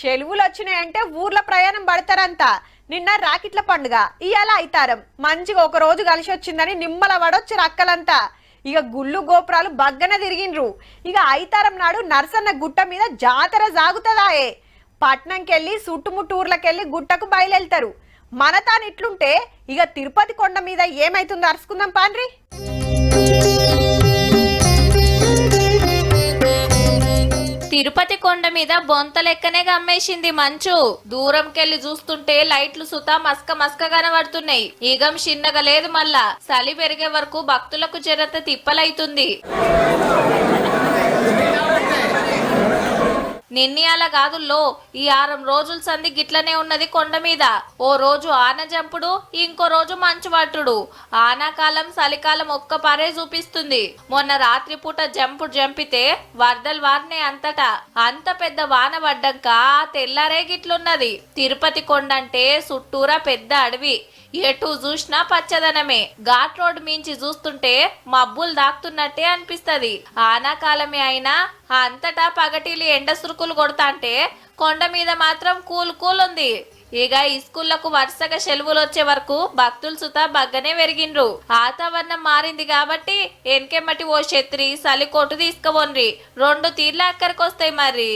సెలవులు వచ్చినాయంటే ఊర్ల ప్రయాణం పడతారంతా. నిన్న రాకిట్ల పండుగ, ఇయాల అయితారం. మంచిగా ఒక రోజు కలిసి వచ్చిందని నిమ్మల పడొచ్చారు అక్కలంతా. ఇక గుళ్ళు గోపురాలు బగ్గన తిరిగిండ్రు. ఇక అయితారం నాడు నర్సన్న గుట్ట మీద జాతర సాగుతుందాయే. పట్నంకెళ్ళి చుట్టుముట్టు ఊర్లకెళ్ళి గుట్టకు బయలుదేళ్తారు. మన తాను ఇట్లుంటే ఇక తిరుపతి కొండ మీద ఏమైతుందో అరుచుకుందాం పాండ్రి. తిరుపతి కొండ మీద బొంత లెక్కనే గమ్మేసింది మంచు. దూరంకెళ్లి చూస్తుంటే లైట్లు సుతా మస్క మస్క కనబడుతున్నాయి. ఈగం చిన్నగా లేదు, మళ్ళా చలి పెరిగే వరకు భక్తులకు జరత తిప్పలైతుంది. నిన్నయాల కాదుల్లో ఈ 6 రోజుల సంధి గిట్లనే ఉన్నది కొండ మీద. ఓ రోజు ఆన జంపుడు, ఇంకో రోజు మంచు పట్టుడు. ఆనాకాలం చలికాలం ఒక్క పరే చూపిస్తుంది. మొన్న రాత్రి పూట జంపుడు జంపితే వరదలు వారినే అంతటా. అంత పెద్ద వాన పడ్డాక తెల్లారే గిట్లున్నది. తిరుపతి కొండ అంటే చుట్టూరా పెద్ద అడవి, ఎటు చూసినా పచ్చదనమే. ఘాట్ రోడ్ మించి చూస్తుంటే మబ్బులు దాక్కుతున్నట్టే అనిపిస్తది. ఆనాకాలమే అయినా అంతటా పగటిలి ఎండ సురుకులు కొడతాంటే కొండ మీద మాత్రం కూల్ కూల్ ఉంది. ఇక ఈ స్కూళ్లకు వరుసగా సెలవులు వచ్చే వరకు భక్తులు సుతా బగ్గనే పెరిగిండ్రు. వాతావరణం మారింది కాబట్టి ఎన్కెమ్మటి ఓ ఛత్రి చలికోటు తీసుకుపోన్రి. 2 తీర్ల అక్కడికి వస్తాయి మరి.